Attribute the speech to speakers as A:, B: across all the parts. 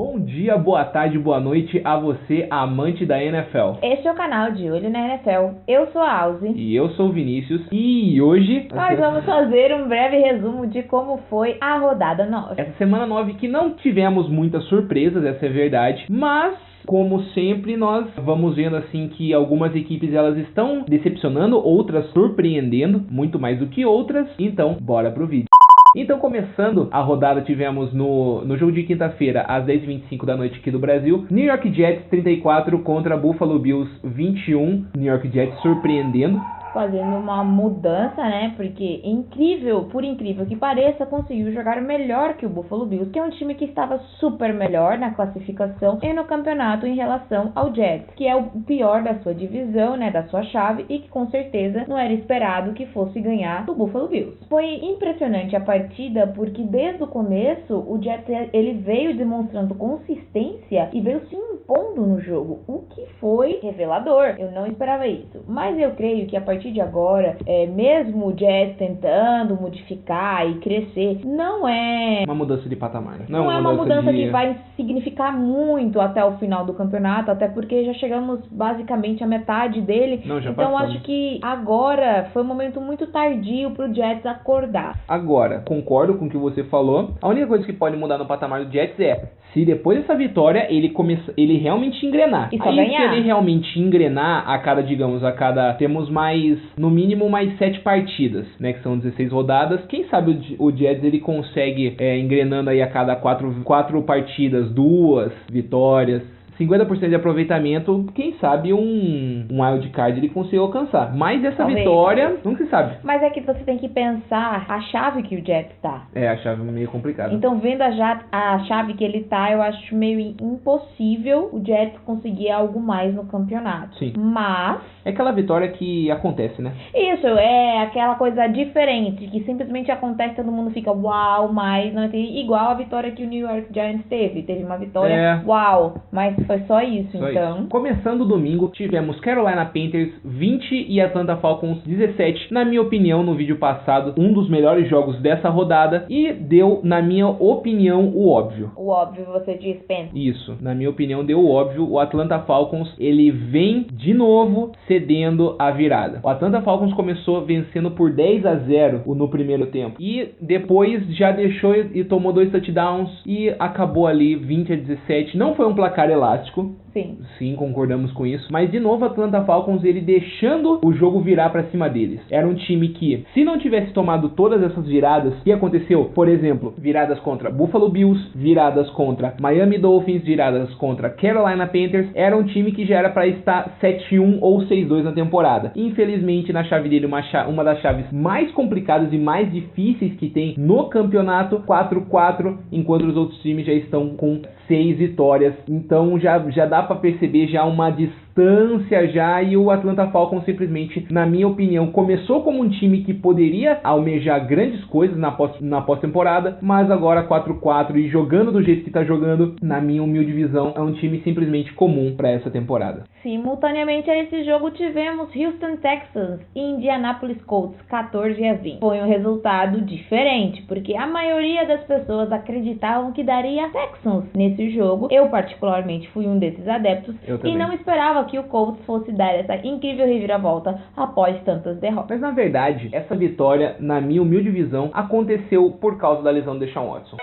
A: Bom dia, boa tarde, boa noite a você, amante da NFL.
B: Este é o canal de Olho na NFL. Eu sou a Alzi.
A: E eu sou o Vinícius. E hoje
B: nós vamos fazer um breve resumo de como foi a rodada 9.
A: Essa semana 9 que não tivemos muitas surpresas, essa é verdade, mas como sempre, nós vamos vendo assim que algumas equipes elas estão decepcionando, outras surpreendendo, muito mais do que outras. Então, bora pro vídeo. Então, começando a rodada, tivemos no jogo de quinta-feira, às 10h25 da noite aqui do Brasil, New York Jets 34 contra Buffalo Bills 21, New York Jets surpreendendo.
B: Fazendo uma mudança, né? Porque por incrível que pareça, conseguiu jogar melhor que o Buffalo Bills, que é um time que estava super melhor na classificação e no campeonato em relação ao Jets, que é o pior da sua divisão, né? Da sua chave, e que com certeza não era esperado que fosse ganhar do Buffalo Bills. Foi impressionante a partida, porque desde o começo o Jets ele veio demonstrando consistência e veio se impondo no jogo, o que foi revelador. Eu não esperava isso, mas eu creio que a partir de agora, mesmo o Jets tentando modificar e crescer, não é
A: uma mudança de patamar.
B: Não é uma mudança que vai significar muito até o final do campeonato, até porque já chegamos basicamente à metade dele. Então acho que agora foi um momento muito tardio para o Jets acordar.
A: Agora, concordo com o que você falou. A única coisa que pode mudar no patamar do Jets é se depois dessa vitória ele realmente engrenar.
B: E só ganhar.
A: Se ele realmente engrenar temos no mínimo mais 7 partidas, né, que são 16 rodadas. Quem sabe o Jets ele consegue engrenando aí a cada 4 partidas, 2 vitórias, 50% de aproveitamento, quem sabe um wildcard ele conseguiu alcançar. Mas essa vitória, nunca se sabe.
B: Mas é que você tem que pensar a chave que o Jets tá.
A: A chave é meio complicada.
B: Então, vendo a chave que ele tá, eu acho meio impossível o Jets conseguir algo mais no campeonato.
A: Sim.
B: Mas
A: é aquela vitória que acontece, né?
B: Isso, é aquela coisa diferente, que simplesmente acontece, todo mundo fica uau, mas não tem igual a vitória que o New York Giants teve. Teve uma vitória uau, mas foi só isso, então.
A: Isso. Começando o domingo, tivemos Carolina Panthers 20 e Atlanta Falcons 17. Na minha opinião, no vídeo passado, um dos melhores jogos dessa rodada e deu, na minha opinião, o óbvio.
B: O óbvio, você diz, Panthers.
A: Isso, na minha opinião, deu o óbvio. O Atlanta Falcons, ele vem de novo cedendo a virada. O Atlanta Falcons começou vencendo por 10-0 no primeiro tempo e depois já deixou e tomou 2 touchdowns e acabou ali 20-17. Não foi um placar elástico. Sim, concordamos com isso. Mas de novo, o Atlanta Falcons ele deixando o jogo virar pra cima deles. Era um time que, se não tivesse tomado todas essas viradas, o que aconteceu? Por exemplo, viradas contra Buffalo Bills, viradas contra Miami Dolphins, viradas contra Carolina Panthers, era um time que já era pra estar 7-1 ou 6-2 na temporada. Infelizmente, na chave dele, uma das chaves mais complicadas e mais difíceis que tem no campeonato, 4-4, enquanto os outros times já estão com 6 vitórias. Então já dá pra perceber já uma distância já, e o Atlanta Falcons simplesmente, na minha opinião, começou como um time que poderia almejar grandes coisas na pós-temporada, mas agora 4-4 e jogando do jeito que tá jogando, na minha humilde visão, é um time simplesmente comum para essa temporada.
B: Simultaneamente a esse jogo tivemos Houston Texans e Indianapolis Colts 14-20. Foi um resultado diferente, porque a maioria das pessoas acreditavam que daria Texans nesse jogo. Eu particularmente fui um desses adeptos e não esperava que o Colts fosse dar essa incrível reviravolta após tantas derrotas.
A: Mas na verdade, essa vitória, na minha humilde visão, aconteceu por causa da lesão de Deshaun Watson.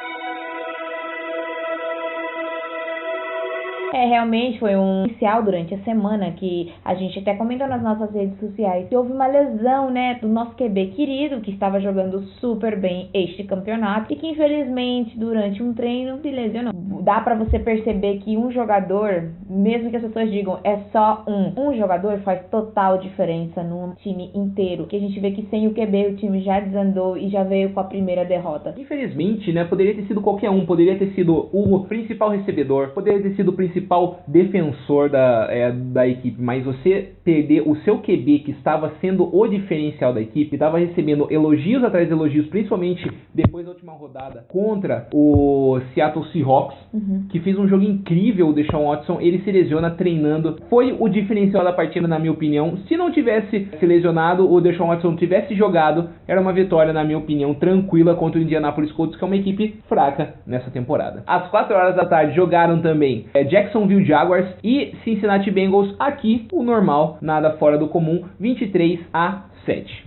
B: Realmente foi um inicial durante a semana que a gente até comentou nas nossas redes sociais que houve uma lesão, né, do nosso QB querido, que estava jogando super bem este campeonato e que infelizmente durante um treino se lesionou. Dá pra você perceber que um jogador, mesmo que as pessoas digam é só um jogador, faz total diferença num time inteiro, que a gente vê que sem o QB o time já desandou e já veio com a primeira derrota.
A: Infelizmente, né, poderia ter sido qualquer um, poderia ter sido o principal recebedor, poderia ter sido o principal principal defensor da equipe, mas você perder o seu QB, que estava sendo o diferencial da equipe, estava recebendo elogios atrás de elogios, principalmente depois da última rodada, contra o Seattle Seahawks, que fez um jogo incrível. O Deshaun Watson, ele se lesiona treinando, foi o diferencial da partida, na minha opinião. Se não tivesse se lesionado, o Deshaun Watson tivesse jogado, era uma vitória, na minha opinião, tranquila contra o Indianapolis Colts, que é uma equipe fraca nessa temporada. Às 4 horas da tarde jogaram também Jacksonville Jaguars e Cincinnati Bengals. Aqui o normal, nada fora do comum, 23-7.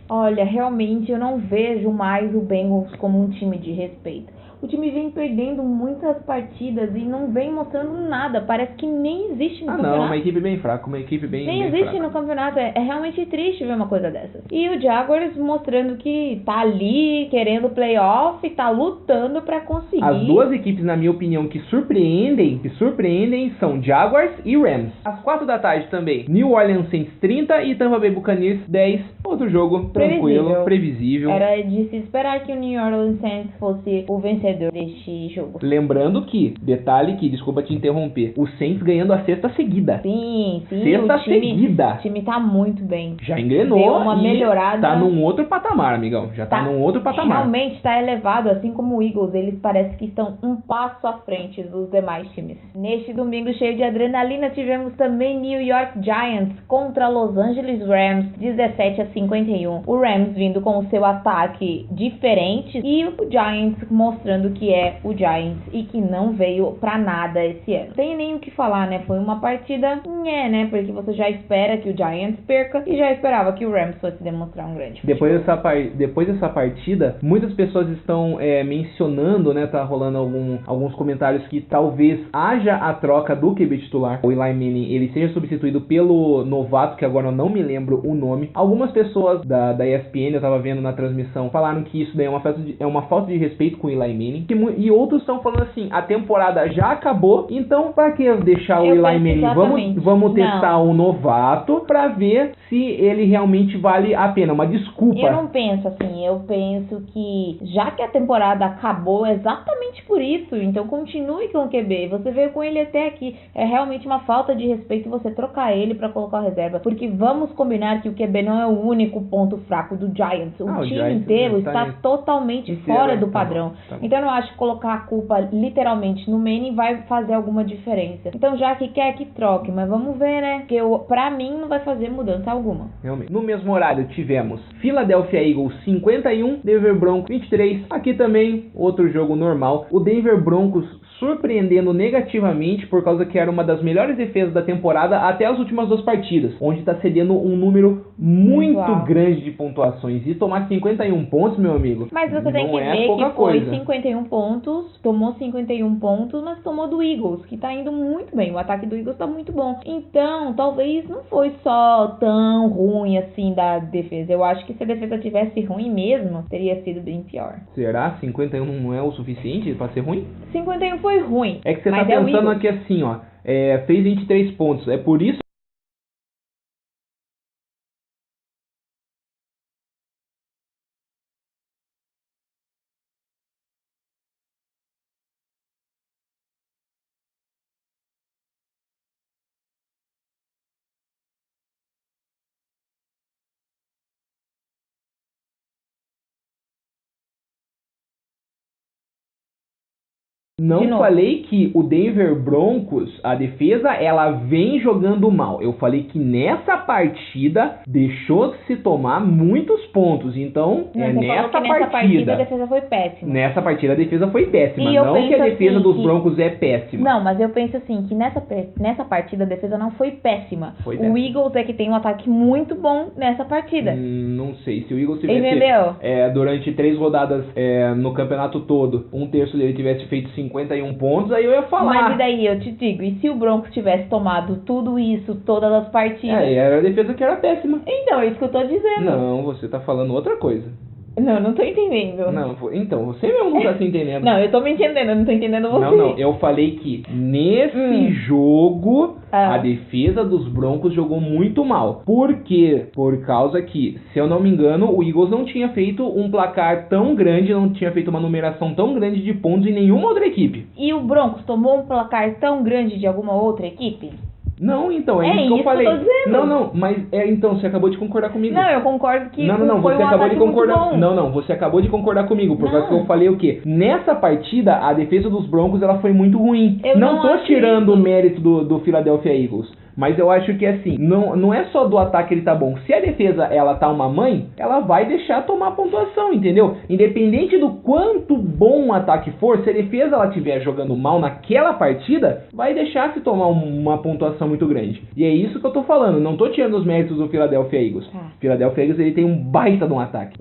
B: Olha, realmente eu não vejo mais o Bengals como um time de respeito. O time vem perdendo muitas partidas e não vem mostrando nada. Parece que nem existe no campeonato.
A: Não, uma equipe bem fraca, uma equipe bem
B: nem
A: bem
B: existe
A: fraca
B: no campeonato. É realmente triste ver uma coisa dessas. E o Jaguars mostrando que tá ali, querendo playoff, tá lutando pra conseguir.
A: As duas equipes, na minha opinião, que surpreendem são Jaguars e Rams. Às 4 da tarde também, New Orleans Saints 30 e Tampa Bay Buccaneers 10. Outro jogo tranquilo, previsível.
B: Era de se esperar que o New Orleans Saints fosse o vencedor deste jogo.
A: Lembrando que, detalhe que, desculpa te interromper, o Saints ganhando a sexta seguida.
B: Sim,
A: sexta seguida.
B: O time tá muito bem.
A: Já engrenou.
B: Deu uma melhorada.
A: Tá num outro patamar, amigão. Já tá num outro patamar.
B: Realmente tá elevado, assim como o Eagles. Eles parecem que estão um passo à frente dos demais times. Neste domingo cheio de adrenalina, tivemos também New York Giants contra Los Angeles Rams, 17-51. O Rams vindo com o seu ataque diferente e o Giants mostrando que é o Giants e que não veio pra nada esse ano. Não tem nem o que falar, né? Foi uma partida, né? Porque você já espera que o Giants perca e já esperava que o Rams fosse demonstrar um grande
A: depois dessa partida, muitas pessoas estão mencionando, né? Tá rolando alguns comentários que talvez haja a troca do QB titular. O Eli Manning, ele seja substituído pelo novato, que agora eu não me lembro o nome. Algumas pessoas da ESPN, eu tava vendo na transmissão, falaram que isso daí é uma falta de respeito com o Eli Manning. E outros estão falando assim, a temporada já acabou, então pra que deixar o Eli Manning? Vamos testar o novato pra ver se ele realmente vale a pena. Uma desculpa.
B: Eu não penso assim, eu penso que já que a temporada acabou exatamente por isso, então continue com o QB. Você veio com ele até aqui. É realmente uma falta de respeito você trocar ele pra colocar a reserva, porque vamos combinar que o QB não é o único ponto fraco do Giants. O time inteiro está totalmente fora do padrão. Então eu não acho que colocar a culpa literalmente no Manning vai fazer alguma diferença. Então já que quer que troque, mas vamos ver, né? Porque pra mim não vai fazer mudança alguma.
A: Realmente. No mesmo horário tivemos Philadelphia Eagles 51, Denver Broncos 23. Aqui também outro jogo normal. O Denver Broncos surpreendendo negativamente por causa que era uma das melhores defesas da temporada até as últimas 2 partidas, onde está cedendo um número muito grande de pontuações. E tomar 51 pontos, meu amigo,
B: mas você tem que ver que foi 51 pontos, tomou 51 pontos, mas tomou do Eagles, que tá indo muito bem. O ataque do Eagles tá muito bom. Então, talvez não foi só tão ruim assim da defesa. Eu acho que se a defesa tivesse ruim mesmo, teria sido bem pior.
A: Será? 51 não é o suficiente pra ser ruim?
B: 51 foi ruim.
A: É que você tá pensando aqui assim, ó. Fez 23 pontos. É por isso. Não falei que o Denver Broncos, a defesa, ela vem jogando mal. Eu falei que nessa partida deixou de se tomar muitos pontos. Então, nessa partida
B: a defesa foi péssima.
A: Nessa partida a defesa foi péssima. Não que a defesa
B: assim
A: dos Broncos é péssima.
B: Não, mas eu penso assim, que nessa partida a defesa não foi péssima. O Eagles é que tem um ataque muito bom nessa partida.
A: Não sei, se o Eagles tivesse durante 3 rodadas no campeonato todo, um terço dele tivesse feito 51 pontos, aí eu ia falar.
B: Mas e daí, eu te digo, e se o Broncos tivesse tomado tudo isso, todas as partidas?
A: Era a defesa que era péssima.
B: Então, é isso que eu tô dizendo.
A: Não, você tá falando outra coisa.
B: Não tô entendendo.
A: Não, então, você mesmo não tá se entendendo.
B: Não, eu tô me entendendo, eu não tô entendendo você.
A: Não, eu falei que nesse jogo a defesa dos Broncos jogou muito mal. Por quê? Por causa que, se eu não me engano, o Eagles não tinha feito um placar tão grande, não tinha feito uma numeração tão grande de pontos em nenhuma outra equipe.
B: E o Broncos tomou um placar tão grande de alguma outra equipe?
A: Não, então, é isso que eu falei.
B: Que eu tô dizendo.
A: Não, mas então, você acabou de concordar comigo.
B: Não, eu concordo que
A: não,
B: foi
A: você
B: um
A: acabou
B: ataque
A: de concordar.
B: muito bom.
A: Não, você acabou de concordar comigo, por causa que eu falei o quê? Nessa partida, a defesa dos Broncos, ela foi muito ruim.
B: Eu não
A: tô tirando
B: isso.
A: o mérito do Philadelphia Eagles. Mas eu acho que assim, não é só do ataque ele tá bom. Se a defesa ela tá uma mãe, ela vai deixar tomar pontuação, entendeu? Independente do quanto bom o ataque for, se a defesa ela estiver jogando mal naquela partida, vai deixar se tomar uma pontuação muito grande. E é isso que eu tô falando, não tô tirando os méritos do Philadelphia Eagles. Philadelphia Eagles ele tem um baita de um ataque.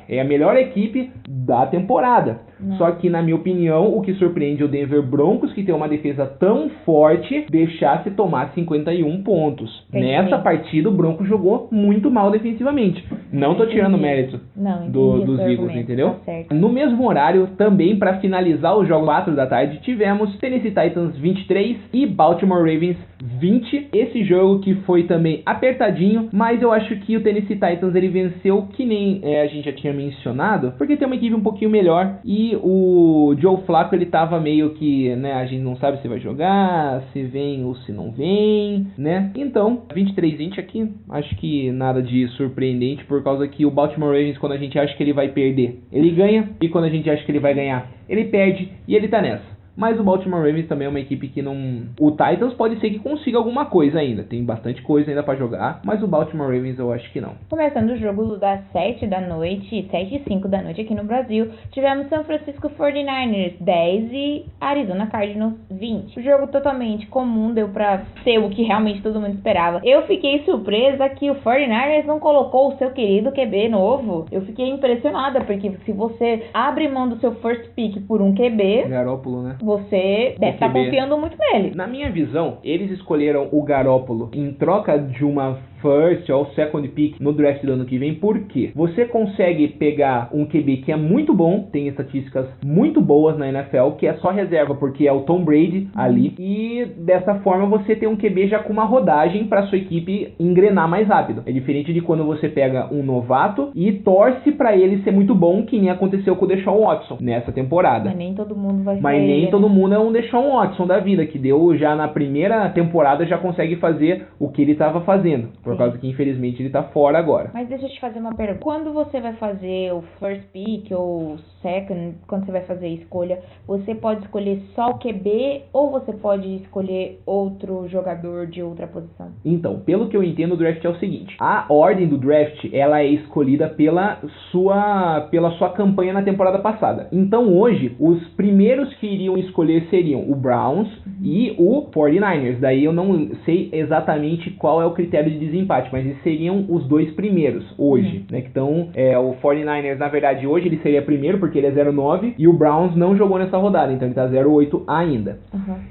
A: É a melhor equipe da temporada. Só que, na minha opinião, o que surpreende é o Denver Broncos, que tem uma defesa tão forte, deixar se tomar 51 pontos. Nessa partida, o Broncos jogou muito mal defensivamente. Não tô tirando mérito dos Eagles, entendeu?
B: Tá.
A: No mesmo horário, também para finalizar o jogo 4 da tarde, tivemos Tennessee Titans 23 e Baltimore Ravens 20. Esse jogo que foi também apertadinho, mas eu acho que o Tennessee Titans ele venceu, que nem a gente já tinha mencionado, porque tem uma equipe um pouquinho melhor e o Joe Flacco ele tava meio que, né, a gente não sabe se vai jogar, se vem ou se não vem, né? Então, 23-20 aqui, acho que nada de surpreendente, por causa que o Baltimore Ravens, quando a gente acha que ele vai perder, ele ganha, e quando a gente acha que ele vai ganhar, ele perde, e ele tá nessa. Mas o Baltimore Ravens também é uma equipe que não... O Titans pode ser que consiga alguma coisa ainda. Tem bastante coisa ainda pra jogar. Mas o Baltimore Ravens eu acho que não.
B: Começando o jogo das 7 da noite, 7h05 da noite aqui no Brasil, tivemos San Francisco 49ers 10 e Arizona Cardinals 20. O jogo totalmente comum, deu pra ser o que realmente todo mundo esperava. Eu fiquei surpresa que o 49ers não colocou o seu querido QB novo. Eu fiquei impressionada, porque se você abre mão do seu first pick por um QB...
A: Garoppolo, né?
B: Você deve estar confiando muito nele.
A: Na minha visão, eles escolheram o Garoppolo em troca de uma first ou second pick no draft do ano que vem. Por quê? Você consegue pegar um QB que é muito bom, tem estatísticas muito boas na NFL, que é só reserva porque é o Tom Brady ali, e dessa forma você tem um QB já com uma rodagem para sua equipe engrenar mais rápido. É diferente de quando você pega um novato e torce para ele ser muito bom, que nem aconteceu com o Deshaun Watson nessa temporada.
B: Mas nem todo mundo vai ser
A: Mas nem todo mundo é um Deshaun Watson da vida, que deu já na primeira temporada, já consegue fazer o que ele estava fazendo. Por causa que, infelizmente, ele tá fora agora.
B: Mas deixa eu te fazer uma pergunta. Quando você vai fazer o first pick ou second, quando você vai fazer a escolha, você pode escolher só o QB ou você pode escolher outro jogador de outra posição?
A: Então, pelo que eu entendo, o draft é o seguinte. A ordem do draft, ela é escolhida pela sua campanha na temporada passada. Então, hoje, os primeiros que iriam escolher seriam o Browns e o 49ers. Daí eu não sei exatamente qual é o critério de desempate, mas eles seriam os dois primeiros hoje, né? Então, o 49ers, na verdade, hoje ele seria primeiro, porque ele é 0-9, e o Browns não jogou nessa rodada, então ele tá 0-8 ainda.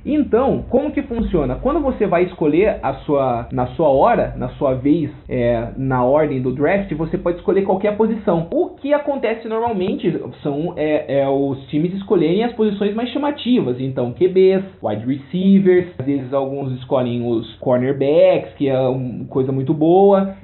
A: Então, como que funciona? Quando você vai escolher na sua vez, na ordem do draft, você pode escolher qualquer posição. O que acontece normalmente são os times escolherem as posições mais chamativas, então QBs, wide receivers, às vezes alguns escolhem os cornerbacks, que é uma coisa muito boa,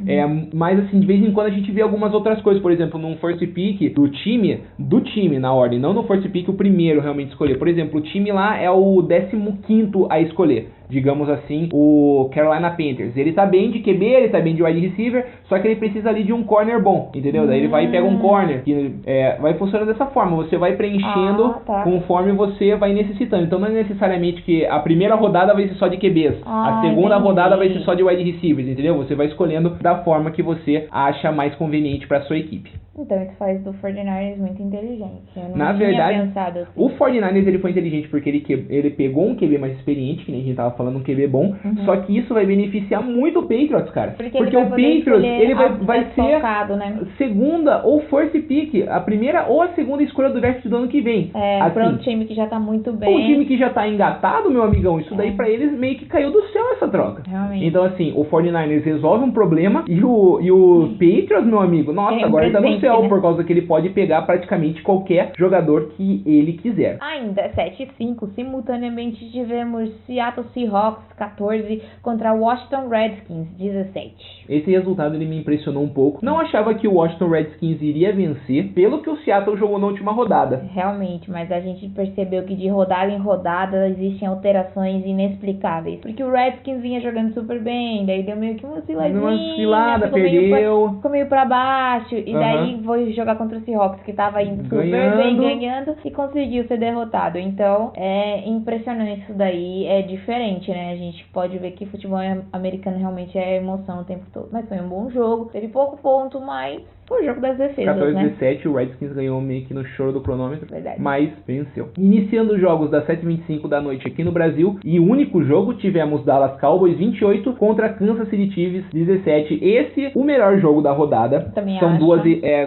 A: mas assim, de vez em quando a gente vê algumas outras coisas, por exemplo, num first pick do time na ordem, não no first pick o primeiro realmente escolher. Por exemplo, o time lá é o 15º a escolher. Digamos assim, o Carolina Panthers. Ele tá bem de QB, ele tá bem de wide receiver, só que ele precisa ali de um corner bom, entendeu? Daí ele vai e pega um corner, que vai funcionando dessa forma, você vai preenchendo conforme você vai necessitando. Então não é necessariamente que a primeira rodada vai ser só de QBs, a segunda rodada vai ser só de wide receivers, entendeu? Você vai escolhendo da forma que você acha mais conveniente para sua equipe.
B: Então isso faz do 49ers muito inteligente. Eu não
A: Na
B: tinha
A: verdade,
B: pensado assim.
A: O 49ers ele foi inteligente porque ele pegou um QB mais experiente, que nem a gente tava falando, um QB bom, só que isso vai beneficiar muito o Patriots, cara. Porque o Patriots, ele vai ser
B: focado, né?
A: segunda ou first pick, a primeira ou a segunda escolha do draft do ano que vem.
B: Assim, pra um time que já tá muito bem.
A: Um time que já tá engatado, meu amigão, isso daí pra eles meio que caiu do céu essa troca.
B: Realmente.
A: Então assim, o 49ers resolve um problema e o Patriots, meu amigo, nossa, agora ele tá no céu,
B: né?
A: por causa que ele pode pegar praticamente qualquer jogador que ele quiser.
B: Ainda 7-5, simultaneamente tivemos Seattle Seahawks 14 contra Washington Redskins 17.
A: Esse resultado ele me impressionou um pouco. Não achava que o Washington Redskins iria vencer, pelo que o Seattle jogou na última rodada.
B: Realmente, mas a gente percebeu que de rodada em rodada existem alterações inexplicáveis. Porque o Redskins vinha jogando super bem, daí deu meio que uma
A: oscilada,
B: perdeu. Ficou meio pra baixo, e daí foi jogar contra o Seahawks, que tava indo super bem, ganhando, e conseguiu ser derrotado. Então, é impressionante isso daí, é diferente, né? A gente pode ver que futebol americano realmente é emoção o tempo todo. Mas foi um bom jogo, teve pouco ponto, mas foi o jogo das defesas,
A: 14-17, o Redskins ganhou meio que no choro do cronômetro,
B: Verdade.
A: Mas venceu. Iniciando os jogos das 7h25 da noite aqui no Brasil, e o único jogo, tivemos Dallas Cowboys 28 contra Kansas City Chiefs 17. Esse, o melhor jogo da rodada.
B: Também
A: São
B: acho.
A: duas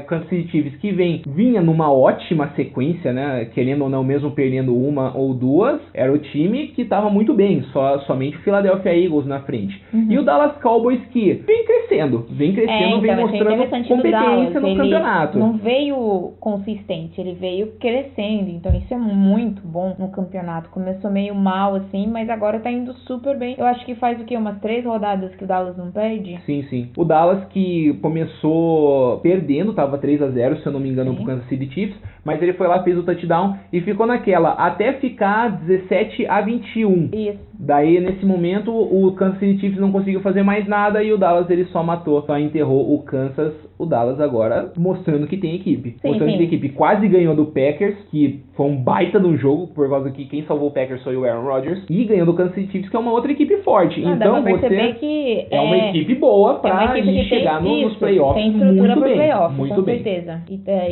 A: Kansas City Chiefs que vinha numa ótima sequência, né? Querendo ou não, mesmo perdendo uma ou duas, era o time que estava muito bem, somente o Philadelphia Eagles na frente. E o Dallas Cowboys que vem crescendo, vem mostrando competência no campeonato.
B: Não veio consistente, ele veio crescendo, então isso é muito bom no campeonato. Começou meio mal assim, mas agora tá indo super bem. Eu acho que faz o quê? Umas 3 rodadas que o Dallas não perde?
A: Sim. O Dallas que começou perdendo, tava 3-0, se eu não me engano, pro Kansas City Chiefs, mas ele foi lá, fez o touchdown e ficou naquela, até ficar 17-21.
B: Isso.
A: Daí, nesse momento, o Kansas City Chiefs não conseguiu fazer mais nada e o Dallas ele só matou, só enterrou o Kansas. O Dallas agora mostrando que tem equipe. Que tem equipe. Quase ganhou do Packers, que foi um baita no jogo, por causa que quem salvou o Packers foi o Aaron Rodgers. E ganhou do Kansas City Chiefs, que é uma outra equipe forte. Então você
B: que
A: é uma equipe boa pra chegar nos playoffs.
B: Tem estrutura
A: muito
B: pro
A: bem.
B: playoff,
A: Muito
B: com
A: bem.
B: certeza.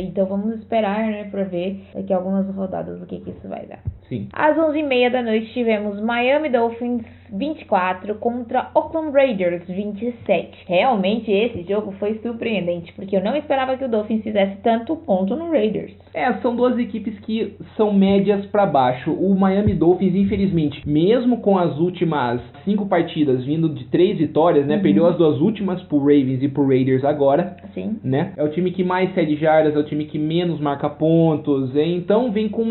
B: Então vamos esperar, né, pra ver daqui a algumas rodadas o que isso vai dar.
A: Sim.
B: Às 11h30 da noite tivemos Miami Dolphins 24 contra Oakland Raiders 27. Realmente esse jogo foi surpreendente, porque eu não esperava que o Dolphins fizesse tanto ponto no Raiders.
A: São duas equipes que são médias para baixo. O Miami Dolphins, infelizmente, mesmo com as últimas 5 partidas vindo de 3 vitórias, né, perdeu as 2 últimas pro Ravens e pro Raiders agora.
B: Sim.
A: Né? É o time que mais cede jardas, é o time que menos marca pontos, então vem com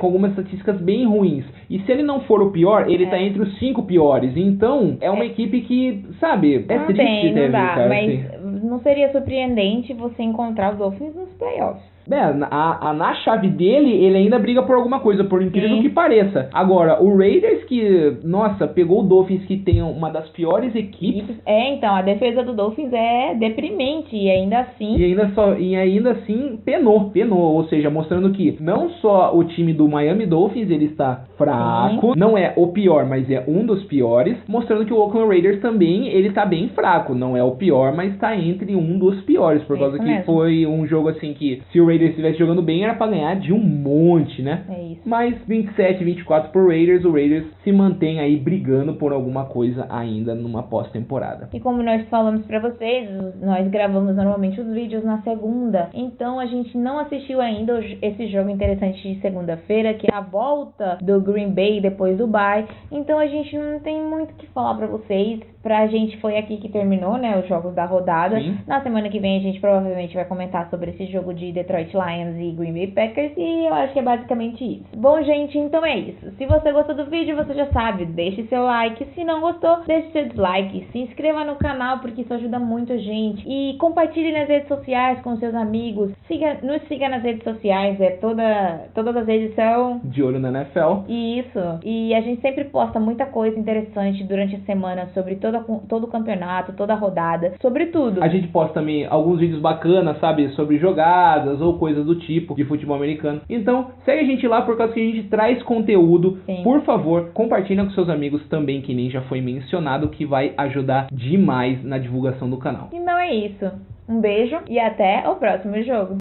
A: algumas estatísticas bem ruins. E se ele não for o pior, ele tá entre os 5 piores. Então, é uma equipe que, sabe, triste
B: não dá,
A: cara,
B: mas
A: assim.
B: Não seria surpreendente você encontrar os Dolphins nos playoffs.
A: Na chave dele, ele ainda briga por alguma coisa, por incrível que pareça. Agora, o Raiders que, nossa, pegou o Dolphins, que tem uma das piores equipes.
B: Então, a defesa do Dolphins é deprimente, e ainda assim...
A: E ainda assim, penou, ou seja, mostrando que não só o time do Miami Dolphins, ele está fraco, não é o pior, mas é um dos piores, mostrando que o Oakland Raiders também, ele tá bem fraco, não é o pior, mas está entre um dos piores, por causa que foi um jogo assim que, se o Raiders estivesse jogando bem, era pra ganhar de um monte, né?
B: É isso.
A: Mas 27-24 pro Raiders, o Raiders se mantém aí brigando por alguma coisa ainda numa pós-temporada.
B: E como nós falamos pra vocês, nós gravamos normalmente os vídeos na segunda, então a gente não assistiu ainda esse jogo interessante de segunda-feira, que é a volta do Green Bay depois do bye, então a gente não tem muito o que falar pra vocês. Pra gente foi aqui que terminou, né, os jogos da rodada.
A: Sim.
B: Na semana que vem a gente provavelmente vai comentar sobre esse jogo de Detroit Lions e Green Bay Packers, e eu acho que é basicamente isso. Bom, gente, então é isso. Se você gostou do vídeo, você já sabe, deixe seu like. Se não gostou, deixe seu dislike. Se inscreva no canal, porque isso ajuda muito a gente. E compartilhe nas redes sociais com seus amigos. Nos siga nas redes sociais, todas as redes são...
A: De olho na NFL.
B: Isso. E a gente sempre posta muita coisa interessante durante a semana sobre todo o campeonato, toda a rodada, sobre tudo.
A: A gente posta também alguns vídeos bacanas, sabe, sobre jogadas ou coisas do tipo de futebol americano. Então, segue a gente lá por causa que a gente traz conteúdo.
B: Sim.
A: Por favor, compartilha com seus amigos também, que nem já foi mencionado, que vai ajudar demais na divulgação do canal.
B: Então é isso. Um beijo e até o próximo jogo.